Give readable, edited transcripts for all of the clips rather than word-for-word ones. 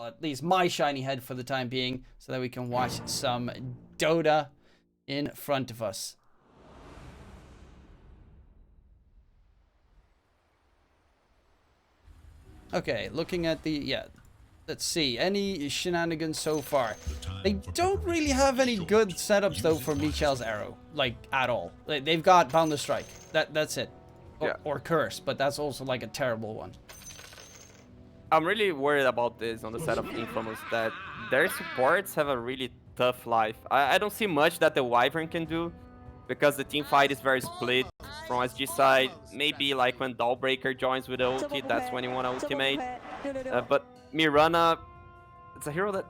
at least my shiny head for the time being, so that we can watch some Dota in front of us. Okay, looking at the, let's see, any shenanigans so far. They don't really have any good setups though for Michel's arrow, like at all. They've got Boundless Strike, that's it. Or Curse, but that's also like a terrible one. I'm really worried about this on the side of Infamous, that their supports have a really tough life. I don't see much that the Wyvern can do, because the team fight is very split from SG side. Maybe like when Dawnbreaker joins with the ulti, that's when you want to ultimate. But Mirana, it's a hero that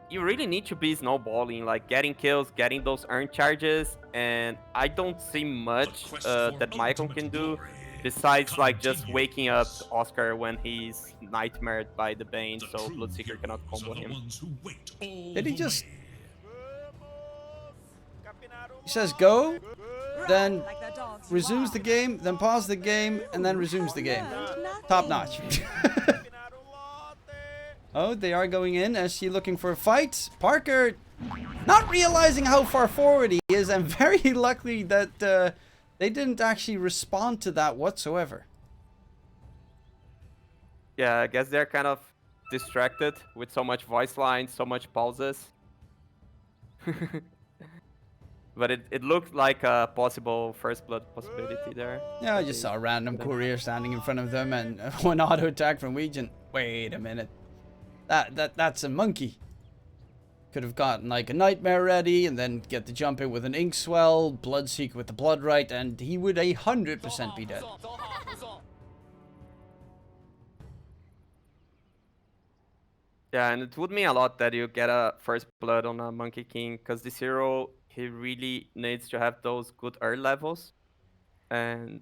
you really need to be snowballing, like getting kills, getting those earned charges, and I don't see much that Michael can do, besides like just waking up Oscar when he's nightmared by the Bane, so Bloodseeker cannot combo him. Did he just... He says go, then resumes the game, then pauses the game, and then resumes the game. Top notch. Oh, they are going in. SG looking for a fight. Parker not realizing how far forward he is, and very lucky that they didn't actually respond to that whatsoever. Yeah, I guess they're kind of distracted with so much voice lines, so much pauses. But it looked like a possible first blood possibility there. Yeah, I just saw a random courier standing in front of them and one auto attack from Legion. Wait a minute. That's a monkey. Could have gotten like a nightmare ready and then get the jump in with an ink swell, Bloodseeker with the blood right, and he would 100% be dead. Yeah, and it would mean a lot that you get a first blood on a Monkey King, because this hero, he really needs to have those good early levels, and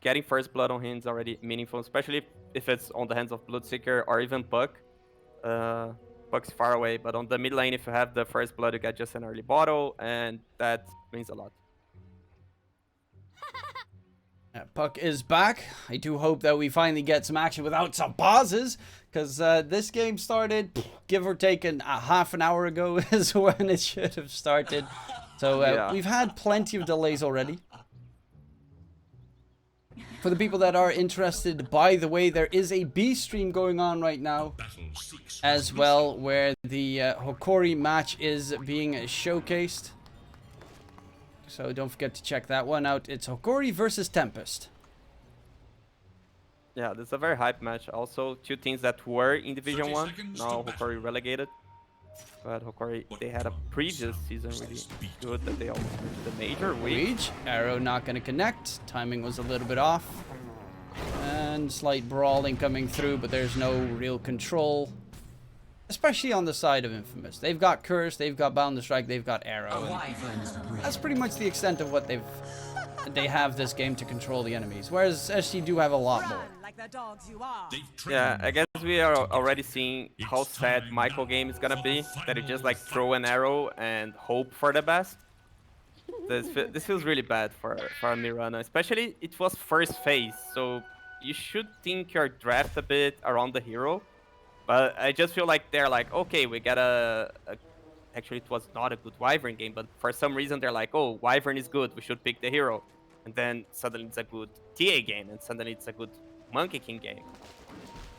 getting first blood on him is already meaningful, especially if it's on the hands of Bloodseeker or even Puck. Puck's far away, but on the mid lane, if you have the first blood, you get just an early bottle, and that means a lot. Puck is back. I do hope that we finally get some action without some pauses, because this game started, give or take, a half an hour ago is when it should have started. So we've had plenty of delays already. For the people that are interested, by the way, there is a B stream going on right now as well, where the Hokori match is being showcased. So don't forget to check that one out. It's Hokori versus Tempest. Yeah, this is a very hype match. Also, two teams that were in Division 1, now Hokori relegated. But Hokori, they had a previous season really good that they almost reached the major. Reach, arrow not going to connect. Timing was a little bit off. And slight brawling coming through, but there's no real control. Especially on the side of Infamous. They've got Curse, they've got Boundless Strike, they've got Arrow. That's pretty much the extent of what they have this game to control the enemies. Whereas SG do have a lot more. Yeah, I guess we are already seeing how sad Michael game is gonna be. That you just like throw an arrow and hope for the best. This feels really bad for Mirana, especially it was first phase, so you should think your draft a bit around the hero. But I just feel like they're like, okay, we got actually it was not a good Wyvern game, but for some reason they're like, oh, Wyvern is good, we should pick the hero. And then suddenly it's a good TA game, and suddenly it's a good Monkey King game.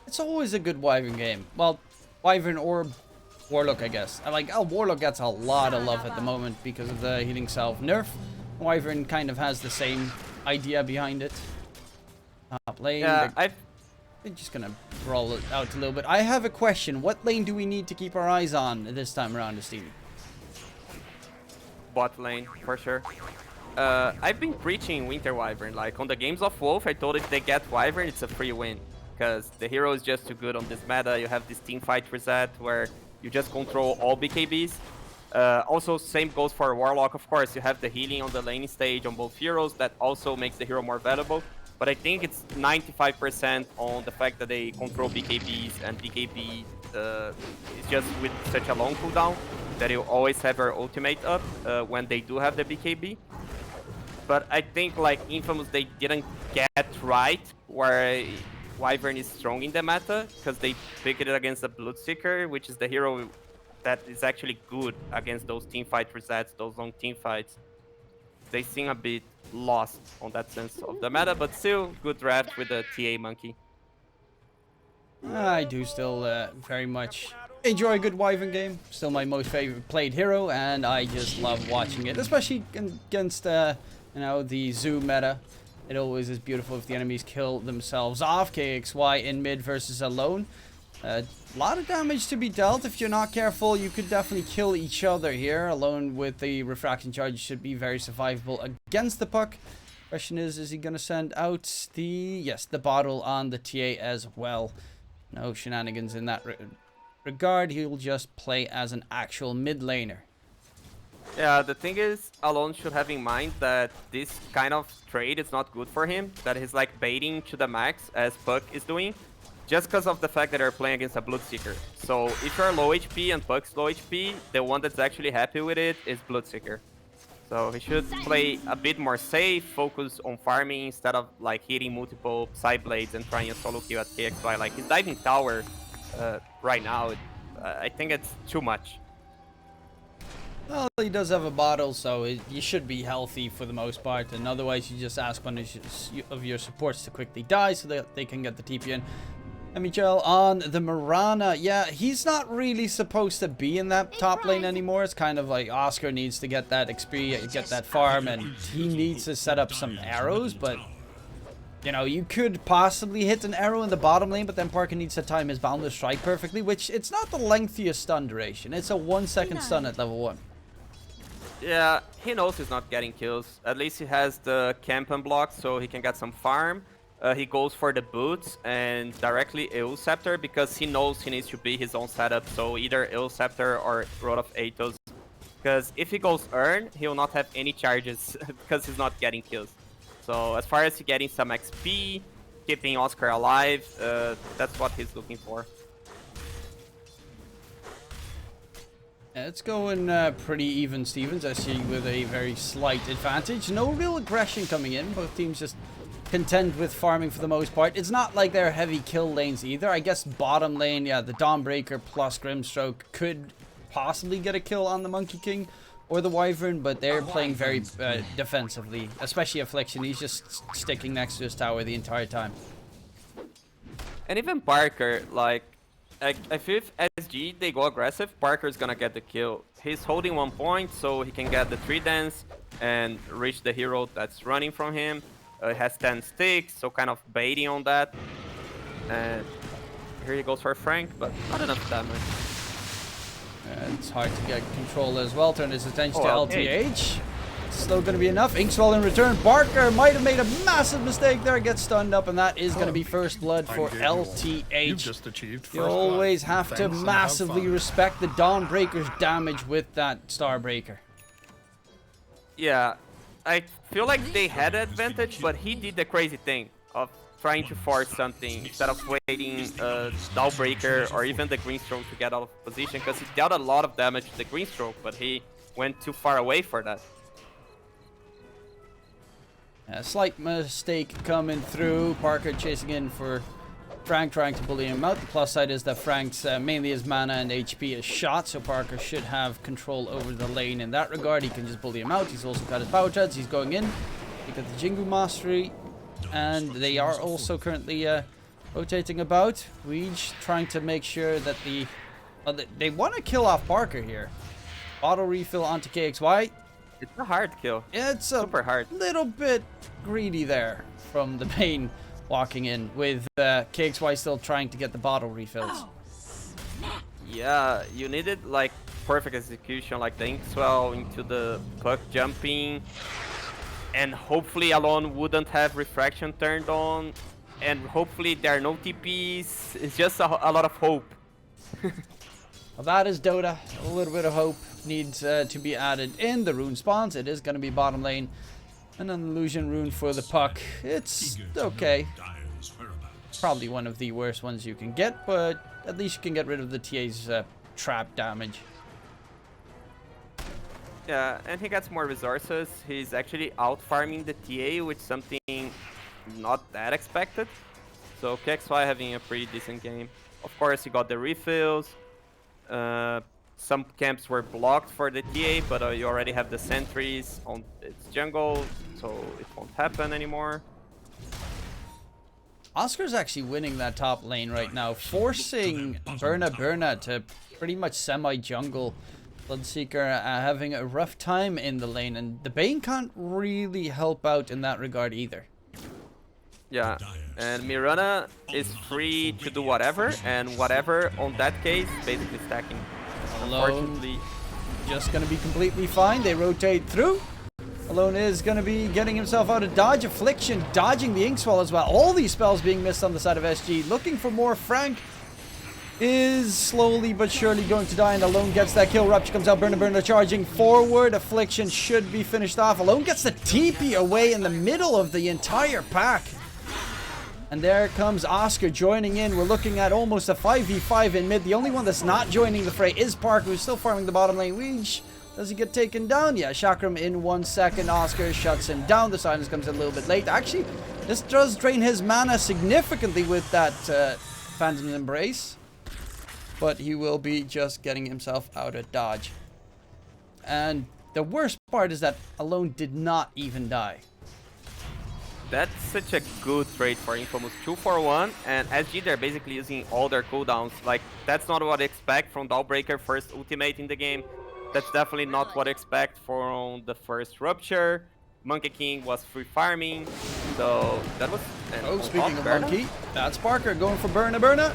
It's always a good Wyvern game. Well, Wyvern or Warlock, I guess. Warlock gets a lot of love at the moment because of the healing self nerf. Wyvern kind of has the same idea behind it. Top lane. Yeah, They're just gonna brawl it out a little bit. I have a question. What lane do we need to keep our eyes on this time around, Stevie? Bot lane, for sure. I've been preaching Winter Wyvern. Like, on the games of Wolf, I told if they get Wyvern, it's a free win. Because the hero is just too good on this meta. You have this team fight reset where you just control all BKBs. Also, same goes for Warlock, of course. You have the healing on the laning stage on both heroes. That also makes the hero more valuable. But I think it's 95% on the fact that they control BKBs, and BKB is just with such a long cooldown that you always have your ultimate up when they do have the BKB. But I think like Infamous, they didn't get right where Wyvern is strong in the meta because they picked it against the Bloodseeker, which is the hero that is actually good against those team fight resets, those long team fights. They seem a bit lost on that sense of the meta, but still good draft with the TA monkey. I do still very much enjoy a good Wyvern game. Still my most favorite played hero, and I just love watching it, especially against you know, the zoo meta. It always is beautiful if the enemies kill themselves off. KXY in mid versus alone. A lot of damage to be dealt. If you're not careful, you could definitely kill each other here. Alone with the refraction charge should be very survivable against the puck. Question is he going to send out the... Yes, the bottle on the TA as well. No shenanigans in that regard. He'll just play as an actual mid laner. Yeah, the thing is, Alone should have in mind that this kind of trade is not good for him. That he's like baiting to the max, as Puck is doing, just because of the fact that they're playing against a Bloodseeker. So if you're low HP and Puck's low HP, the one that's actually happy with it is Bloodseeker. So he should play a bit more safe, focus on farming instead of like hitting multiple side blades and trying a solo kill at KXY. Like he's diving tower right now. I think it's too much. Well, he does have a bottle, so you should be healthy for the most part. And otherwise, you just ask one of your supports to quickly die so that they can get the TP in. And Michel on the Mirana. Yeah, he's not really supposed to be in that top lane anymore. It's kind of like Oscar needs to get that XP, get that farm, and he needs to set up some arrows. But, you know, you could possibly hit an arrow in the bottom lane, but then Parker needs to time his Boundless Strike perfectly, which it's not the lengthiest stun duration. It's a 1 second stun at level 1. Yeah, he knows he's not getting kills. At least he has the camp unblocked, so he can get some farm. He goes for the boots and directly Ill Scepter because he knows he needs to be his own setup. So either Ill Scepter or Road of Athos. Because if he goes Earn, he will not have any charges because he's not getting kills. So as far as he getting some XP, keeping Oscar alive, that's what he's looking for. Yeah, it's going pretty even, Stevens. I see with a very slight advantage. No real aggression coming in. Both teams just content with farming for the most part. It's not like they're heavy kill lanes either. I guess bottom lane, yeah, the Dawnbreaker plus Grimstroke could possibly get a kill on the Monkey King or the Wyvern, but they're playing very defensively, especially Affliction. He's just sticking next to his tower the entire time. And even Parker, like, if SG they go aggressive, Parker's gonna get the kill. He's holding 1 point, so he can get the 3 dance and reach the hero that's running from him. He has 10 sticks, so kind of baiting on that. And here he goes for Frank, but not enough damage. It's hard to get control as well. Turn his attention to LTH. Still going to be enough. Inkswell in return. Barker might have made a massive mistake there. Gets stunned up, and that is going to be first blood for LTH. You've just achieved You always have to massively respect the Dawnbreaker's damage with that Starbreaker. Yeah, I feel like they had an advantage, but he did the crazy thing of trying to force something instead of waiting Dawnbreaker or even the Greenstroke to get out of position, because he dealt a lot of damage to the Greenstroke, but he went too far away for that. A slight mistake coming through. Parker chasing in for Frank, trying to bully him out. The plus side is that Frank's mainly his mana and HP is shot, so Parker should have control over the lane in that regard. He can just bully him out. He's also got his power charge. He's going in. He got the Jingu Mastery, and they are also currently rotating about. Weege trying to make sure that they want to kill off Parker here. Auto refill onto KXY. It's a hard kill. It's super hard. Little bit greedy there from the Bane walking in with KXY still trying to get the bottle refills. Yeah, you needed like perfect execution, like the Inkswell into the puck jumping, and hopefully Alone wouldn't have refraction turned on, and hopefully there are no TPs. It's just a lot of hope. Well, that is Dota. A little bit of hope needs to be added in. The rune spawns. It is going to be bottom lane. And an illusion rune for the puck. It's okay. Probably one of the worst ones you can get, but at least you can get rid of the TA's trap damage. Yeah, and he gets more resources. He's actually out farming the TA, which is something not that expected. So KXY having a pretty decent game. Of course, he got the refills. Some camps were blocked for the TA, but you already have the sentries on its jungle, so it won't happen anymore. Oscar's actually winning that top lane right now, forcing Burna to pretty much semi-jungle. Bloodseeker having a rough time in the lane, and the Bane can't really help out in that regard either. Yeah, and Mirana is free to do whatever, and whatever on that case, basically stacking. Unfortunately, just going to be completely fine. They rotate through. Alone is going to be getting himself out of dodge. Affliction dodging the Inkswell as well. All these spells being missed on the side of SG. Looking for more. Frank is slowly but surely going to die, and Alone gets that kill. Rupture comes out. Burna charging forward. Affliction should be finished off. Alone gets the TP away in the middle of the entire pack. And there comes Oscar joining in. We're looking at almost a 5v5 in mid. The only one that's not joining the fray is Parker, who's still farming the bottom lane. Does he get taken down? Yeah, Chakram in 1 second. Oscar shuts him down. The silence comes in a little bit late. Actually, this does drain his mana significantly with that Phantom's Embrace. But he will be just getting himself out of dodge. And the worst part is that Alone did not even die. That's such a good trade for Infamous. 2-for-1, and SG, they're basically using all their cooldowns. Like, that's not what I expect from Dawnbreaker first ultimate in the game. That's definitely not what I expect from the first Rupture. Monkey King was free farming, so that was... Oh, speaking of Monkey, that's Parker going for Burna.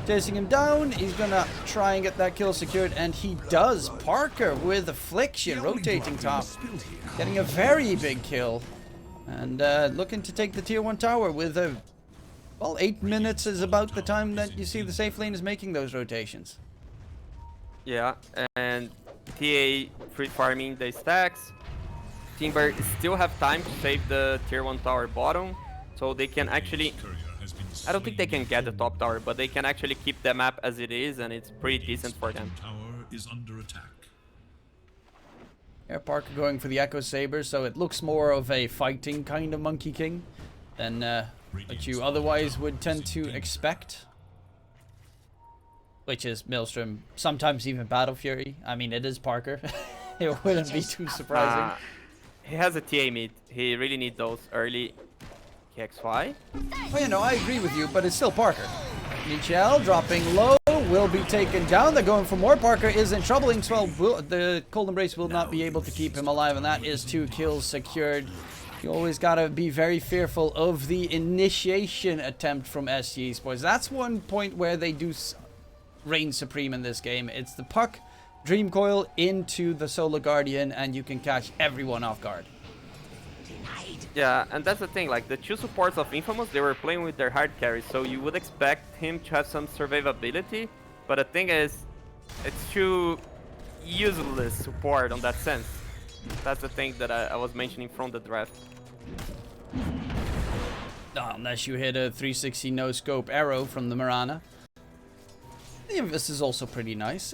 Chasing him down, he's gonna try and get that kill secured, and he does. Parker with Affliction, rotating top, getting a very big kill. And looking to take the tier 1 tower with a... Well, 8 minutes is about the time that you see the safe lane is making those rotations. Yeah, and TA free farming the stacks. Timber still have time to save the tier 1 tower bottom, so they can actually... I don't think they can get the top tower, but they can actually keep the map as it is, and it's pretty decent for them. Yeah, Parker going for the Echo Saber, so it looks more of a fighting kind of Monkey King than what you otherwise would tend to expect. Which is Maelstrom, sometimes even Battle Fury. I mean, it is Parker. It wouldn't be too surprising. He has a TA mid. He really needs those early. KXY? Well, you know, I agree with you, but it's still Parker. Michelle dropping low, will be taken down. They're going for more. Parker is in trouble. Inkswell, the Cold Embrace will not be able to keep him alive, and that is 2 kills secured. You always gotta be very fearful of the initiation attempt from SG Esports. That's one point where they do reign supreme in this game. It's the puck, Dream Coil into the Solar Guardian, and you can catch everyone off guard. Yeah, and that's the thing, like the 2 supports of Infamous, they were playing with their hard carries, so you would expect him to have some survivability, but the thing is, it's too useless support on that sense. That's the thing that I was mentioning from the draft. Unless you hit a 360 no-scope arrow from the Mirana. This is also pretty nice.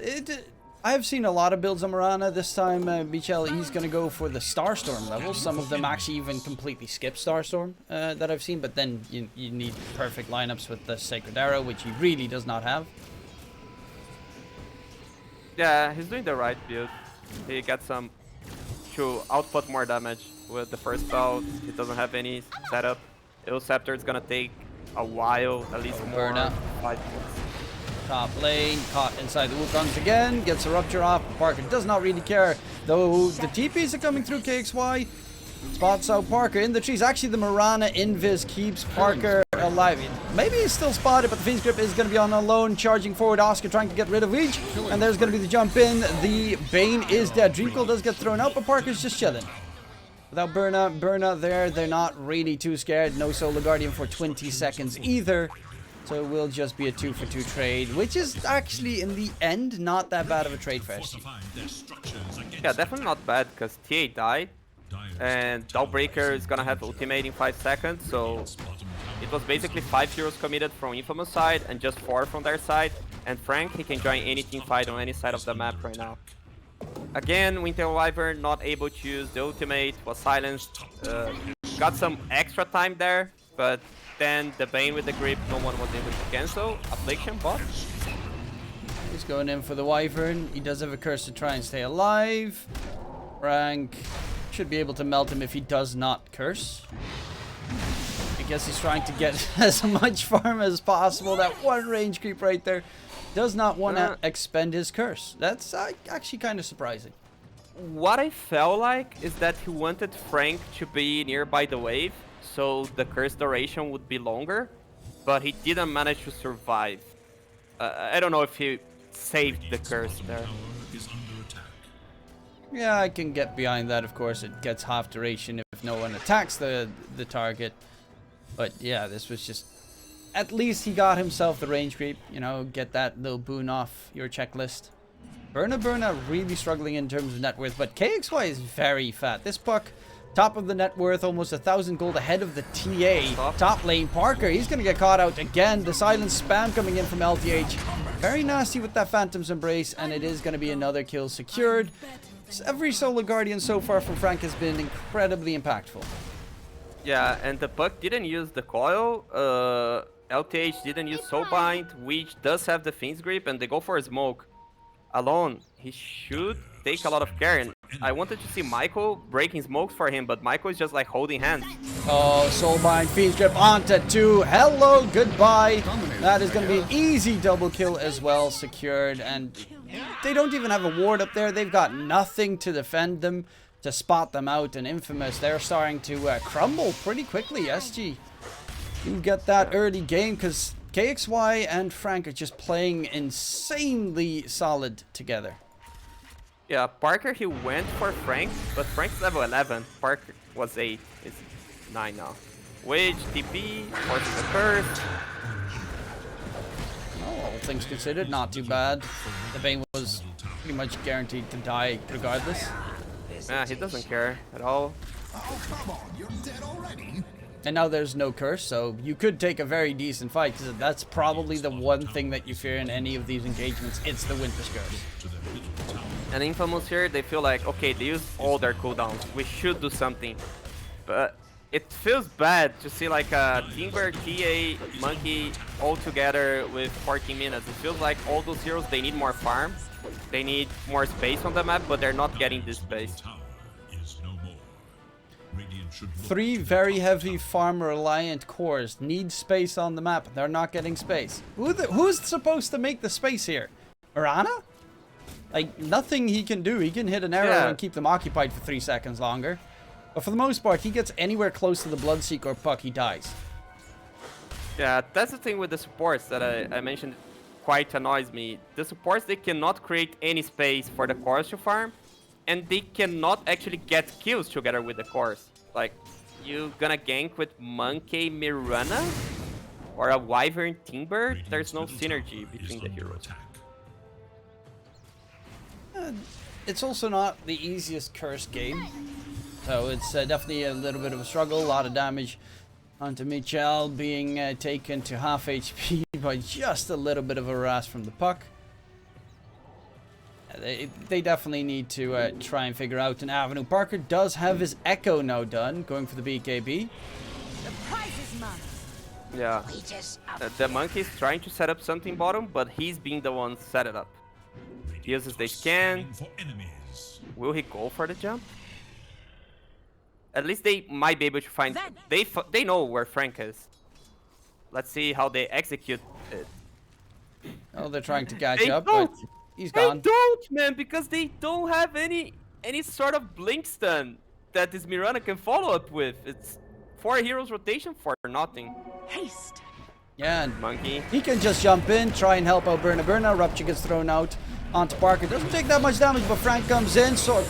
I've seen a lot of builds on Mirana. This time, Michel, he's going to go for the Starstorm level. Some of them actually even completely skip Starstorm that I've seen, but then you need perfect lineups with the Sacred Arrow, which he really does not have. Yeah, he's doing the right build. He gets some to output more damage with the first spell. He doesn't have any setup. Il Scepter is going to take a while, at least more. 5 minutes. Top lane, caught inside the Wukongs again, gets a Rupture off. Parker does not really care, though the TPs are coming through. KXY spots out Parker in the trees. Actually, the Mirana Invis keeps Parker alive. Maybe he's still spotted, but the Fiend's Grip is going to be on Alone, charging forward. Oscar trying to get rid of Weege, and there's going to be the jump in. The Bane is dead. Dreamcoil does get thrown out, but Parker's just chilling. Without Burna there, they're not really too scared. No Solar Guardian for 20 seconds either. So it will just be a 2-for-2 trade, which is actually, in the end, not that bad of a trade for SG. Yeah, definitely not bad, because TA died, and Dawnbreaker is gonna have ultimate in 5 seconds, so it was basically 5 heroes committed from Infamous side, and just 4 from their side, and Frank, he can join any team fight on any side of the map right now. Again, Winter Wyvern not able to use the ultimate, was silenced, got some extra time there but then the Bane with the grip, no one was able to cancel. Affliction bot. He's going in for the Wyvern. He does have a curse to try and stay alive. Frank should be able to melt him if he does not curse. I guess he's trying to get as much farm as possible. That one range creep right there does not want to expend his curse. That's actually kind of surprising. What I felt like is that he wanted Frank to be nearby the wave, so the curse duration would be longer, but he didn't manage to survive. I don't know if he saved the curse there. Yeah, I can get behind that. Of course, it gets half duration if no one attacks the target. But yeah, this was just... At least he got himself the range creep. You know, get that little boon off your checklist. Burna really struggling in terms of net worth, but KXY is very fat. This puck, top of the net worth, almost 1,000 gold ahead of the TA. Top lane, Parker, he's going to get caught out again. The silent spam coming in from LTH. Very nasty with that Phantom's Embrace, and it is going to be another kill secured. Every solo guardian so far from Frank has been incredibly impactful. Yeah, and the puck didn't use the coil. LTH didn't use Soulbind, which does have the Fiend's Grip, and they go for a smoke. Alone, he should take a lot of care. And I wanted to see Michael breaking smokes for him, but Michael is just like holding hands. Oh, Soulbind, Fiend's Grip onto 2. Hello, goodbye. That is going to be an easy double kill as well, secured. And they don't even have a ward up there. They've got nothing to defend them, to spot them out. And Infamous, they're starting to crumble pretty quickly. SG, you get that early game because KXY and Frank are just playing insanely solid together. Yeah, Parker, he went for Frank, but Frank's level 11. Parker was 8. It's 9 now. Which TP, forces the curse. Oh, all things considered, not too bad. The Bane was pretty much guaranteed to die regardless. Yeah, he doesn't care at all. Oh, come on, you're dead already. And now there's no curse, so you could take a very decent fight, because that's probably the one thing that you fear in any of these engagements. It's the Winter's Curse. And Infamous here, they feel like, okay, they use all their cooldowns. We should do something. But it feels bad to see like a Timber, TA, Monkey all together with 14 minutes. It feels like all those heroes, they need more farm. They need more space on the map, but they're not getting this space. 3 very heavy farm reliant cores need space on the map. They're not getting space. Who's supposed to make the space here? Urana? Like, nothing he can do. He can hit an arrow and keep them occupied for 3 seconds longer. But for the most part, he gets anywhere close to the Bloodseeker or puck, he dies. Yeah, that's the thing with the supports that I mentioned quite annoys me. The supports, they cannot create any space for the cores to farm, and they cannot actually get kills together with the cores. Like, you gonna gank with Monkey Mirana or a Wyvern Timber? There's no synergy between the heroes. It's also not the easiest curse game. So it's definitely a little bit of a struggle. A lot of damage onto Michel, being taken to half HP by just a little bit of a harass from the puck. They definitely need to try and figure out an avenue. Parker does have his Echo now done, going for the BKB. The prize is mine. Yeah, the Monkey is trying to set up something bottom, but he's being the one set it up. He uses the scan. Will he go for the jump? At least they might be able to find... They know where Frank is. Let's see how they execute it. Oh, they're trying to catch up, but he's gone. They don't, man, because they don't have any sort of blink stun that this Mirana can follow up with. It's 4 heroes rotation for nothing. Haste. Yeah, and Monkey. he can just jump in, try and help out Burna. Rupture gets thrown out onto Parker. Doesn't take that much damage, but Frank comes in, so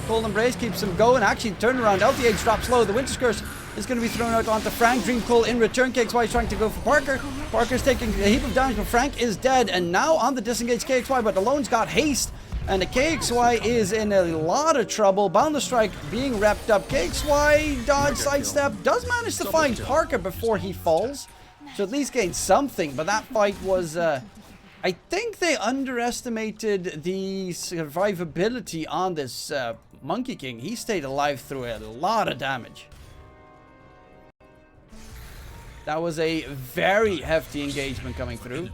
Cold Embrace keeps him going. Actually, turn around. LTH drops low. The Winter's Curse is going to be thrown out onto Frank. Dream Coal in return. KXY is trying to go for Parker. Parker's taking a heap of damage, but Frank is dead. And now on the disengaged KXY, but Alone's got haste. And the KXY is in a lot of trouble. Boundless Strike being repped up. KXY dodge, sidestep, does manage to find Parker before he falls. So at least gain something, but that fight was... I think they underestimated the survivability on this Monkey King. He stayed alive through a lot of damage. That was a very hefty engagement coming through.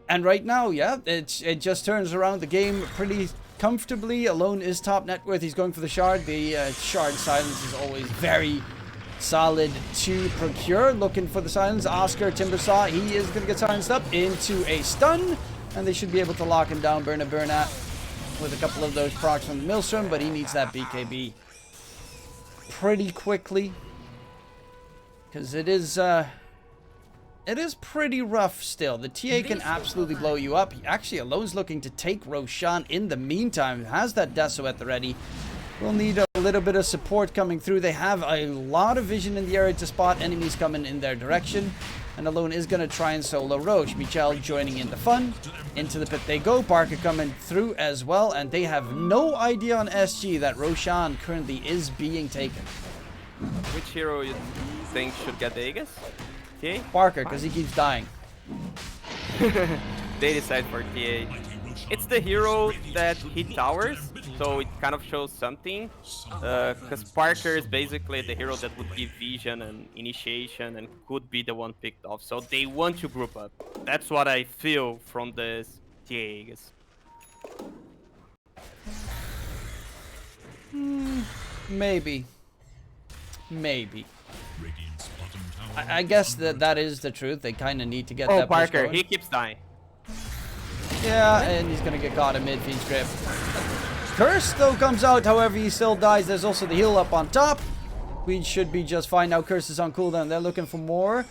And right now, yeah, it just turns around the game pretty comfortably. Alone is top net worth. He's going for the shard. The shard silence is always very solid to procure. Looking for the silence. Oscar Timbersaw, he is going to get silenced up into a stun. And they should be able to lock him down. Burna with a couple of those procs from the Maelstrom. But he needs that BKB pretty quickly. Because it is pretty rough still. The TA can absolutely blow you up. Actually, Alone's looking to take Roshan in the meantime. Has that Deso at the ready. We'll need a little bit of support coming through. They have a lot of vision in the area to spot enemies coming in their direction. And Alone is going to try and solo Roche. Michel joining in the fun. Into the pit they go. Parker coming through as well. And they have no idea on SG that Roshan currently is being taken. Which hero you think should get the Aegis? TA? Parker, because he keeps dying. They decide for TA. It's the hero that hit towers, so it kind of shows something. Because Parker is basically the hero that would give vision and initiation and could be the one picked off. So they want to group up. That's what I feel from this TA Aegis. Maybe. Maybe. I guess that is the truth. They kind of need to get that push Parker, going. he keeps dying. Yeah, and he's going to get caught in mid-feed grip. Curse, though, comes out. However, he still dies. There's also the heal up on top. We should be just fine now. Curse is on cooldown. They're looking for more.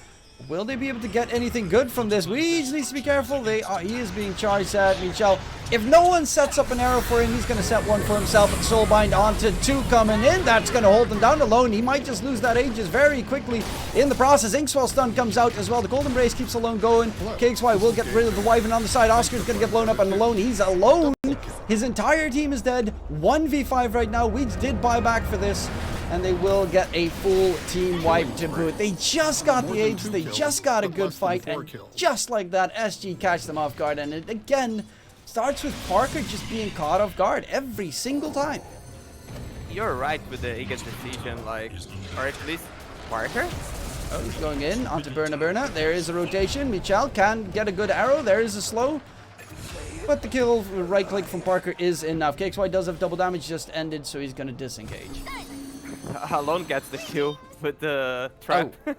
Will they be able to get anything good from this? Weege needs to be careful. He is being charged at Michel. If no one sets up an arrow for him, he's going to set one for himself. But Soulbind onto 2 coming in. That's going to hold him down. Alone, he might just lose that Aegis very quickly in the process. Inkswell stun comes out as well. The Golden Brace keeps Alone going. KXY will get rid of the Wyvern on the side. Oscar's going to get blown up and Alone. He's alone. His entire team is dead. 1v5 right now. Weege did buy back for this. And they will get a full team wipe to boot. They just got the Aegis. They just got a good fight. And just like that, SG catch them off guard. And it again starts with Parker just being caught off guard every single time. You're right with the Aegis decision, like, or at least Parker. Oh, he's going in onto Burna. There is a rotation. Michel can get a good arrow. There is a slow. But the kill, right click from Parker is enough. KXY does have double damage just ended, so he's going to disengage. Alone gets the kill with the trap. Oh.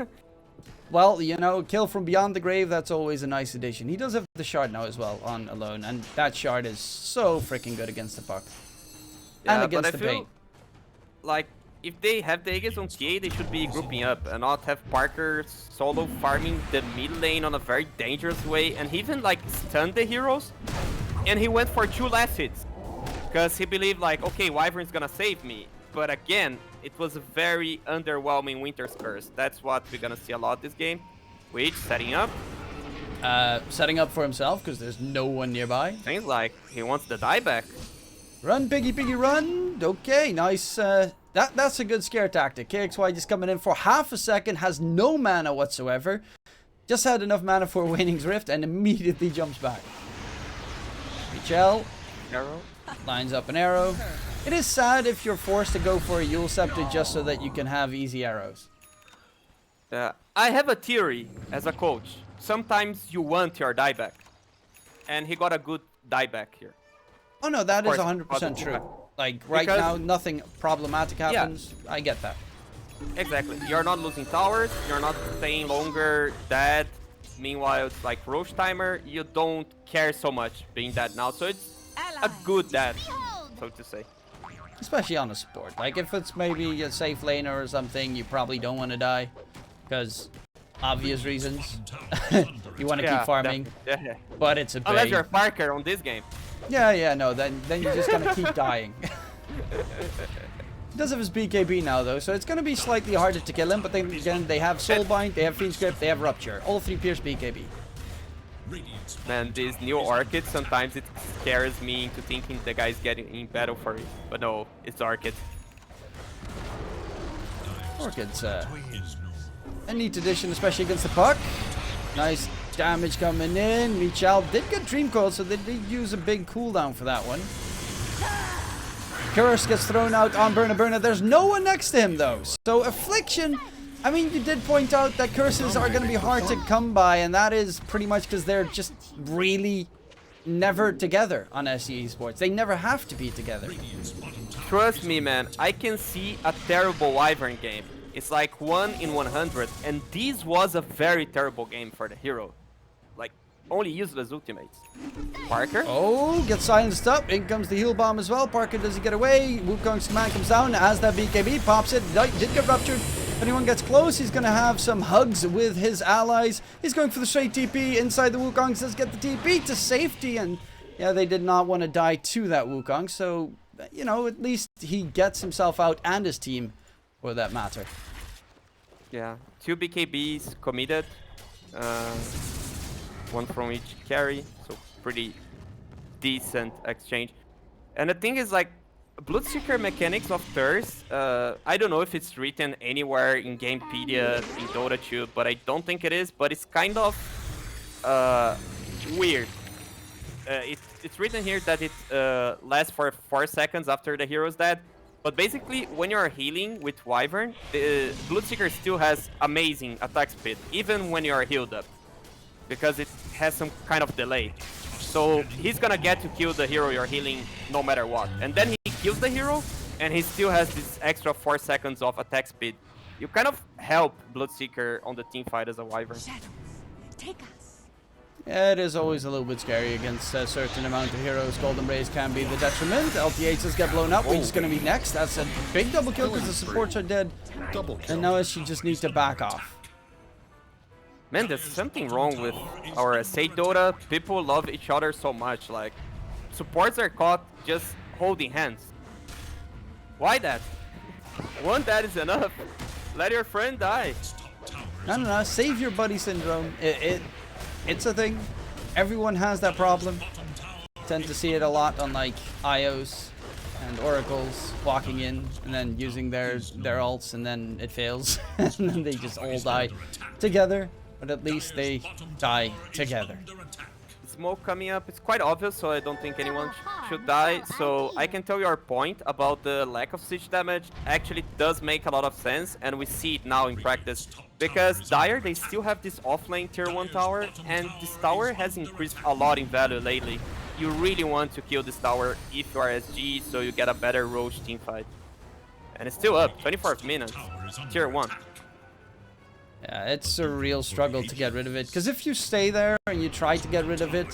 Well, you know, kill from beyond the grave, that's always a nice addition. He does have the shard now as well on Alone, and that shard is so freaking good against the puck. Yeah, and against but the paint. Like, if they have the Aegis on TA, they should be grouping up and not have Parker solo farming the mid lane on a very dangerous way, and he even like stunned the heroes, and he went for 2 last hits because he believed like, okay, Wyvern's gonna save me. But again, it was a very underwhelming Winter's Curse. That's what we're gonna see a lot this game. Weege setting up. Setting up for himself because there's no one nearby. Seems like he wants the dieback. Run, piggy, run. Okay, nice. That's a good scare tactic. KXY just coming in for half a second, has no mana whatsoever. Just had enough mana for Waning's Rift and immediately jumps back. Michel Arrow. lines up an arrow. It is sad if you're forced to go for a Yule Scepter just so that you can have easy arrows. I have a theory as a coach. Sometimes you want your dieback. And he got a good dieback here. Oh no, that is Of course, 100% true. Like, right because- now, nothing problematic happens. Yeah. I get that. Exactly. You're not losing towers. You're not staying longer dead. Meanwhile, it's like Roche timer. You don't care so much being dead now. So it's a good death, so to say. Especially on a support. Like, if it's maybe a safe laner or something, you probably don't want to die. Because obvious reasons. You want to keep farming. Yeah. But it's a Unless pain. you're Parker on this game. Yeah, no, then you're just going to keep dying. He does have his BKB now, though, so it's going to be slightly harder to kill him. But then again, they have Soulbind, they have Fiend's Grip, they have Rupture. All 3 pierce BKB. Man, these new Orchids, sometimes it scares me into thinking the guy's getting in battle for it. But no, it's Orchid. Orchid's a neat addition, especially against the puck. Nice damage coming in. Michel did get Dream Coil, so they did use a big cooldown for that one. Curse gets thrown out on Burna. There's no one next to him, though. So Affliction I mean, you did point out that curses are going to be hard to come by, and that is pretty much because they're just really never together on SE Esports. They never have to be together. Trust me, man, I can see a terrible Wyvern game. It's like 1 in 100, and this was a very terrible game for the hero. Like, only useless ultimates. Parker? Oh, gets silenced up. In comes the heal bomb as well. Parker doesn't get away. Wukong's command comes down as that BKB pops it. Did get ruptured. If anyone gets close, he's going to have some hugs with his allies. He's going for the straight TP inside the Wukong. Does get the TP to safety, and yeah, they did not want to die to that Wukong. So, you know, at least he gets himself out and his team, for that matter. Yeah, 2 BKBs committed. One from each carry, so pretty decent exchange. And the thing is, like, Bloodseeker mechanics of Thirst, I don't know if it's written anywhere in Gamepedia, in Dota2, but I don't think it is, but it's kind of weird. It's written here that it lasts for 4 seconds after the hero's dead, but basically, when you're healing with Wyvern, the Bloodseeker still has amazing attack speed, even when you're healed up, because it has some kind of delay. So he's gonna get to kill the hero you're healing no matter what. And then he kills the hero, and he still has this extra 4 seconds of attack speed. You kind of help Bloodseeker on the team fight as a Wyvern. Shadows, take us. Yeah, it is always a little bit scary against a certain amount of heroes. Golden Rays can be the detriment. LTH does get blown up. Wing's going to be next. That's a big double kill because the supports are dead. And now she just needs to back off. Man, there's something wrong with our SA Dota. People love each other so much. Like, supports are caught just holding hands. Why that? One that is enough. Let your friend die. No. Save your buddy syndrome. It's a thing. Everyone has that problem. Tend to see it a lot on like IOs and Oracles walking in and then using their ults, and then it fails and then they just all die together. But at least they die together. Smoke coming up. It's quite obvious, so I don't think anyone should die. So I can tell your point about the lack of siege damage actually does make a lot of sense, and we see it now in practice. Because Dire, they still have this offlane tier 1 tower, and this tower has increased a lot in value lately. You really want to kill this tower if you are SG, so you get a better Roche teamfight. And it's still up, 24th minute, tier 1. Yeah, it's a real struggle to get rid of it, because if you stay there and you try to get rid of it,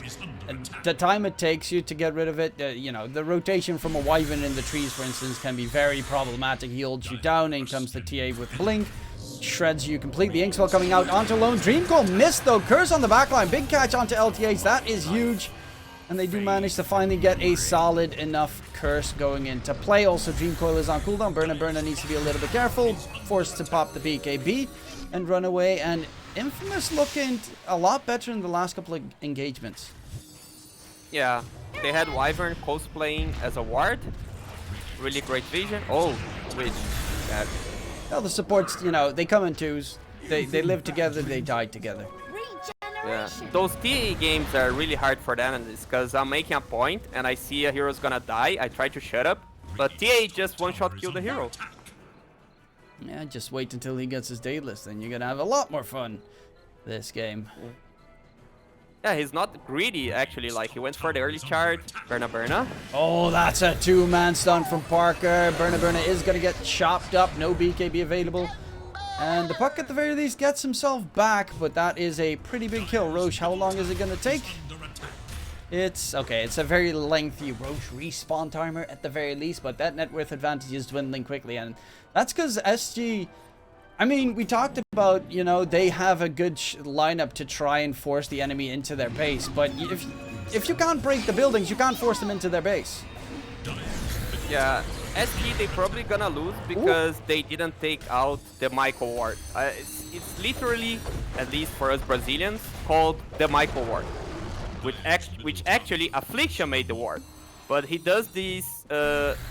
the time it takes you to get rid of it, you know, the rotation from a Wyvern in the trees, for instance, can be very problematic. He holds you down, in comes the TA with Blink, shreds you completely. Inkswell coming out onto lone. Dreamcoil missed though. Curse on the backline. Big catch onto LTH. That is huge. And they do manage to finally get a solid enough curse going into play. Also, Dreamcoil is on cooldown. Burna needs to be a little bit careful. Forced to pop the BKB and run away. And Infamous looking a lot better in the last couple of engagements. Yeah, they had Wyvern cosplaying as a ward. Really great vision. Oh, which... Well, the supports, you know, they come in twos. They live together, they die together. Yeah, those TA games are really hard for them, because I'm making a point and I see a hero's gonna die. I try to shut up, but TA just one-shot kill the hero. Yeah, just wait until he gets his day list, and you're gonna have a lot more fun this game. Yeah, he's not greedy, actually. Like, he went for the early charge. Burna. Oh, that's a two-man stun from Parker. Burna is going to get chopped up. No BKB available. And the puck, at the very least, gets himself back. But that is a pretty big kill. Roche, how long is it going to take? It's a very lengthy Roche respawn timer at the very least. But that net worth advantage is dwindling quickly. And that's because SG... I mean, we talked about, you know, they have a good lineup to try and force the enemy into their base, but if you can't break the buildings, you can't force them into their base. Yeah, SG, they probably gonna lose because they didn't take out the Michael ward. It's literally, at least for us Brazilians, called the Michael ward, which actually Affliction made the ward. But he does this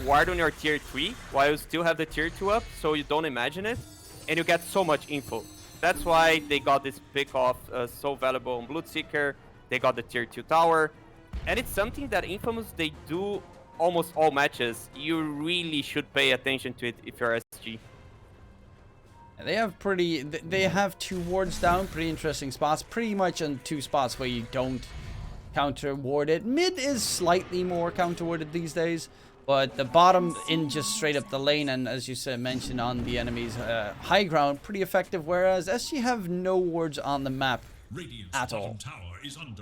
ward on your tier 3 while you still have the tier 2 up, so you don't imagine it. And you get so much info. That's why they got this pick off so valuable on Bloodseeker. They got the tier 2 tower. And it's something that Infamous, they do almost all matches. You really should pay attention to it if you're SG. They have they have 2 wards down, pretty interesting spots. Pretty much on 2 spots where you don't counter ward it. Mid is slightly more counter warded these days, but the bottom in just straight up the lane, and as you said, mentioned on the enemy's high ground, pretty effective. Whereas SG have no wards on the map at all.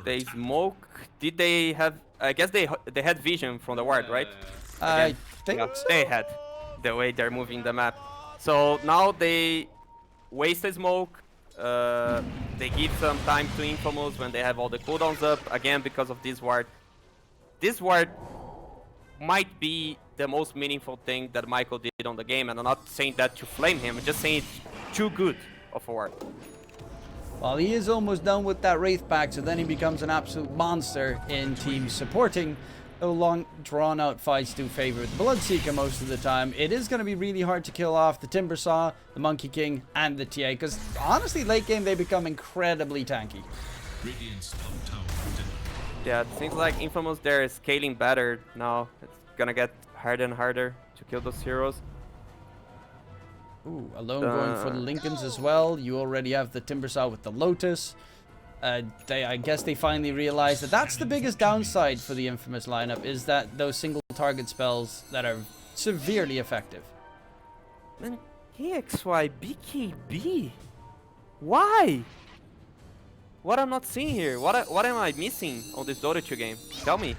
They smoke. Did they have? I guess they had vision from the ward, right? I think Yeah, so. they had the way they're moving the map. So now they waste a smoke. They give some time to Infamous when they have all the cooldowns up. Again, because of this ward. This ward might be the most meaningful thing that Michael did on the game, and I'm not saying that to flame him. I'm just saying it's too good of a ward. Well, he is almost done with that Wraith pack, so then he becomes an absolute monster in team supporting. The long, drawn-out fights do favor the Bloodseeker most of the time. It is going to be really hard to kill off the Timbersaw, the Monkey King, and the TA, because honestly, late game, they become incredibly tanky. Yeah, it seems like Infamous, they're scaling better now. It's gonna get harder and harder to kill those heroes. Ooh, Alone going for the Lincolns as well. You already have the Timbersaw with the Lotus. I guess they finally realized that that's the biggest downside for the Infamous lineup, is that those single target spells that are severely effective. Man, KXY, BKB? Why? What I'm not seeing here? What am I missing on this Dota 2 game? Tell me.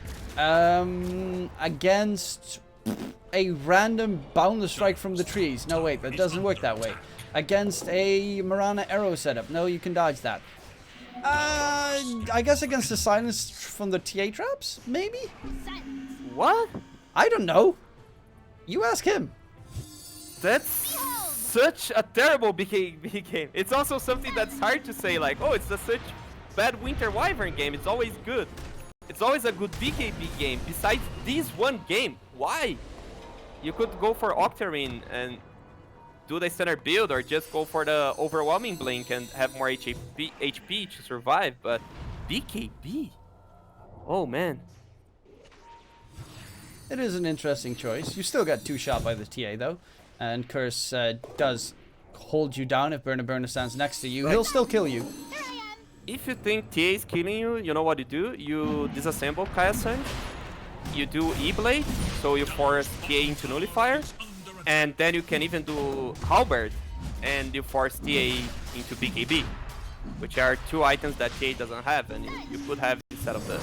Against a random boundless strike from the trees. No, wait, that doesn't work that way. Against a Marana arrow setup. No, you can dodge that. I guess against the silence from the TA traps, maybe? What? I don't know. You ask him. That's such a terrible BKB game. It's also something that's hard to say, like, oh, it's a such bad Winter Wyvern game. It's always good. It's always a good BKB game. Besides this one game, why? You could go for Octarine and do the standard build, or just go for the overwhelming blink and have more HP to survive, but BKB? Oh man. It is an interesting choice. You still got 2 shot by the TA though, and Curse does hold you down if Burna stands next to you. He'll still kill you. If you think TA is killing you, you know what you do? You disassemble Kaya Sun, you do E-Blade, so you force TA into Nullifier, and then you can even do Halberd, and you force TA into BKB, which are 2 items that TA doesn't have, and you could have instead of the...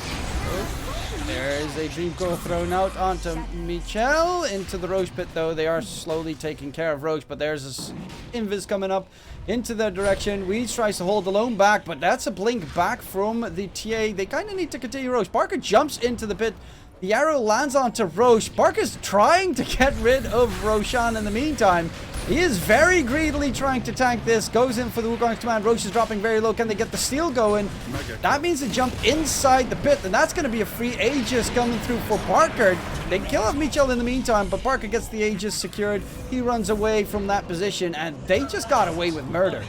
There is a Dream Core thrown out onto Michel. Into the Roche pit though. They are slowly taking care of Roche, but there's this Invis coming up into their direction. Weeds tries to hold Alone back, but that's a blink back from the TA. They kind of need to continue Roche. Barker jumps into the pit. The arrow lands onto Roche. Barker's trying to get rid of Roshan in the meantime. He is very greedily trying to tank this. Goes in for the Wukong's command. Roche is dropping very low. Can they get the steal going? That means a jump inside the pit, and that's going to be a free Aegis coming through for Barker. They kill off Michel in the meantime, but Barker gets the Aegis secured. He runs away from that position, and they just got away with murder.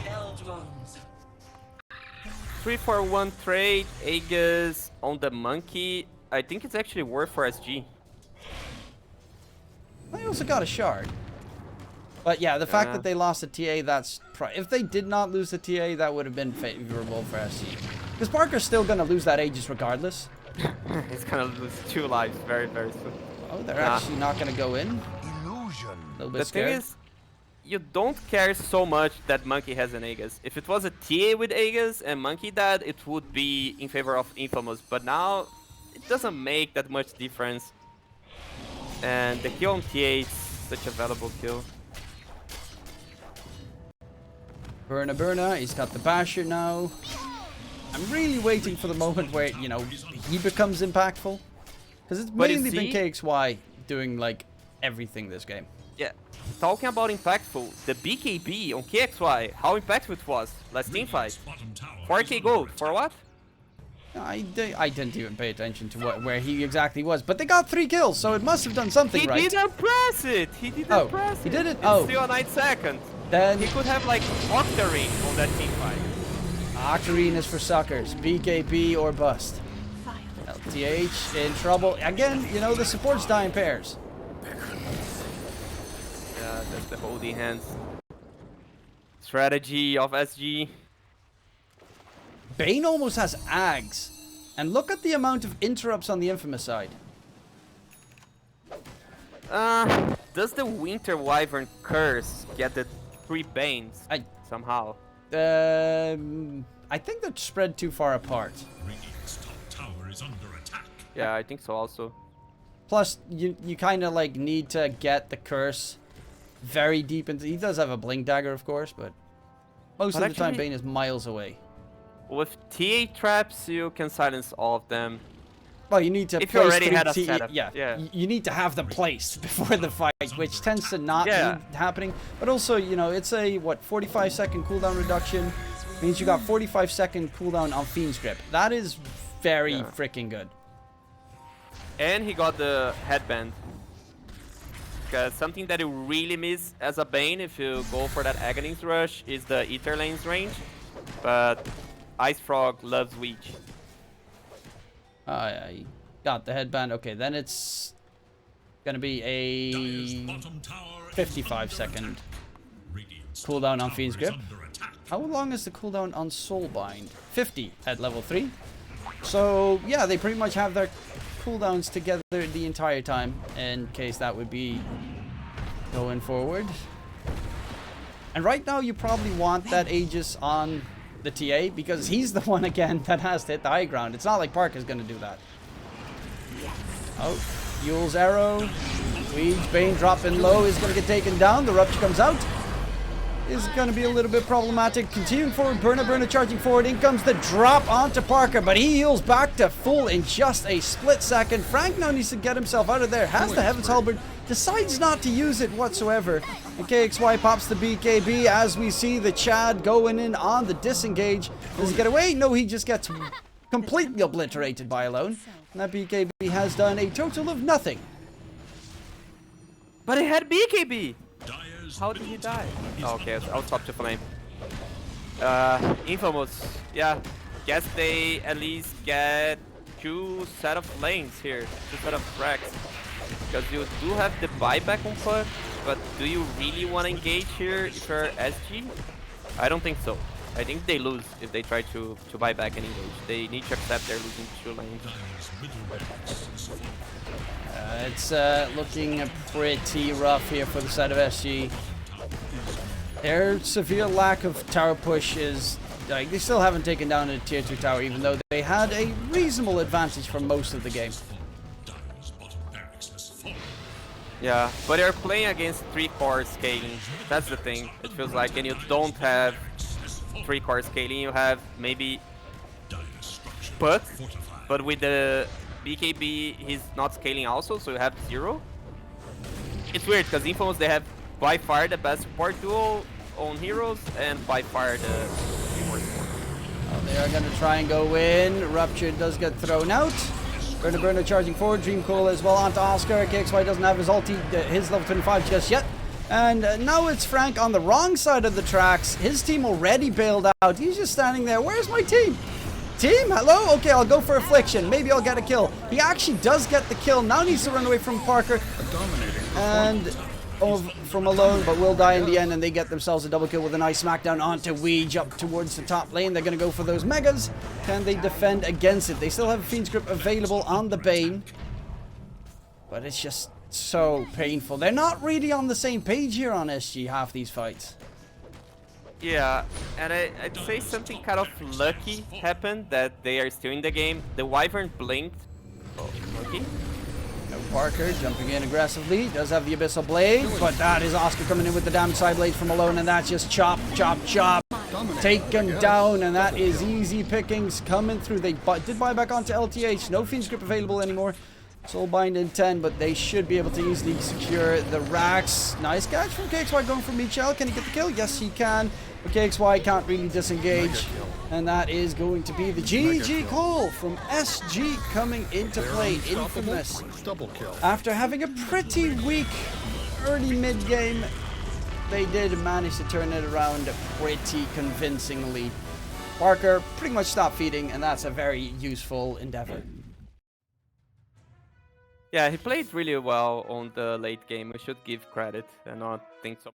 3-for-1 trade, Aegis on the Monkey. I think it's actually worth for SG. They also got a shard. But yeah, the fact that they lost a TA, that's... if they did not lose the TA, that would have been favorable for SC. Because Barker's still going to lose that Aegis regardless. He's going to lose 2 lives very, very soon. Oh, they're actually not going to go in. Illusion. A little bit The scared. thing is, you don't care so much that Monkey has an Aegis. If it was a TA with Aegis and Monkey died, it would be in favor of Infamous. But now, it doesn't make that much difference. And the kill on TA is such a valuable kill. Burna, he's got the Basher now. I'm really waiting for the moment where, you know, he becomes impactful. Because it's mainly been KXY doing, like, everything this game. Yeah, talking about impactful, the BKB on KXY, how impactful it was last team fight. 4k gold, for what? I didn't even pay attention to where he exactly was, but they got 3 kills, so it must have done something right. He didn't press it! He didn't press it! He did it? It's still a 9 seconds. Then He could have like Octarine on that team fight. Octarine is for suckers. BKB or bust. LTH in trouble. Again, you know, the supports die in pairs. Yeah, that's the holding hands. strategy of SG. Bane almost has Ags. And look at the amount of interrupts on the Infamous side. Does the Winter Wyvern curse get the 3 Banes somehow? I think they're spread too far apart. Radiant's top tower is under attack. Yeah, I think so also. Plus, you kind of like need to get the curse very deep into... He does have a blink dagger, of course, but most of the time Bane is miles away. With TA traps, you can silence all of them. Well, you need to if you place already had a three setup. Yeah. You need to have them placed before the fight, which tends to not be happening. But also, you know, it's a, what, 45-second cooldown reduction. Means you got 45-second cooldown on Fiend's Grip. That is very freaking good. And he got the headband. Because something that you really miss as a Bane if you go for that Aghanim Rush is the Ether Lane's range. But Ice Frog loves Weech. Yeah, you got the headband. Okay, then it's gonna be a 55-second cooldown on Fiend's Grip. How long is the cooldown on Soulbind? 50 at level 3. So yeah, they pretty much have their cooldowns together the entire time, in case that would be going forward. And right now you probably want that Aegis on the TA, because he's the one again that has to hit the high ground. It's not like Parker's gonna do that. Oh, Yule's arrow. Weege, Bane dropping low, is gonna get taken down. The Rupture comes out. Is gonna be a little bit problematic. Continuing forward, Burner charging forward. In comes the drop onto Parker, but he heals back to full in just a split second. Frank now needs to get himself out of there. Has the Heaven's Halberd, decides not to use it whatsoever. And KXY pops the BKB as we see the Chad going in on the disengage. Does he get away? No, he just gets completely obliterated by Alone. And that BKB has done a total of nothing. But it had BKB! How did he die? Oh, okay, I'll stop to flame. Infamous. Yeah, guess they at least get 2 set of lanes here. 2 set of tracks. Because you do have the buyback on foot, but do you really want to engage here if you're SG? I don't think so. I think they lose if they try to buy back and engage. They need to accept they're losing 2 lanes. It's looking pretty rough here for the side of SG. Their severe lack of tower push is... like, they still haven't taken down a tier 2 tower, even though they had a reasonable advantage for most of the game. Yeah, but you're playing against 3-core scaling. That's the thing. It feels like, and you don't have 3-core scaling. You have maybe Puck, but with the BKB, he's not scaling also, so you have 0. It's weird because Infamous, they have by far the best support duo on heroes, and by far the worst support. Oh, they are going to try and go in. Rupture does get thrown out. Burner charging forward. Dream Coil as well onto Oscar. KXY doesn't have his ulti, his level 25 just yet. And now it's Frank on the wrong side of the tracks. His team already bailed out. He's just standing there. Where's my team? Team, hello? Okay, I'll go for Affliction. Maybe I'll get a kill. He actually does get the kill. Now needs to run away from Parker. And from Alone, but will die in the end, and they get themselves a double kill with a nice smackdown onto Weege up towards the top lane. They're going to go for those megas. Can they defend against it? They still have Fiend's Grip available on the Bane, but it's just so painful. They're not really on the same page here on SG, half these fights. Yeah, and I'd say something kind of lucky happened that they are still in the game. The Wyvern blinked. Oh, lucky. Parker jumping in aggressively, does have the Abyssal Blade, but that is Oscar coming in with the damage side blade from Alone, and that's just chop, chop, chop, taken down, and that is easy pickings coming through. They did buy back onto LTH, no Fiend's Grip available anymore. Soulbind in 10, but they should be able to easily secure the racks. Nice catch from KXY going for Michel. Can he get the kill? Yes, he can. But KXY can't really disengage. And that is going to be the GG call from SG coming into play. Infamous. After having a pretty weak early mid-game, they did manage to turn it around pretty convincingly. Parker pretty much stopped feeding, and that's a very useful endeavor. Yeah, he played really well on the late game. We should give credit and not think so.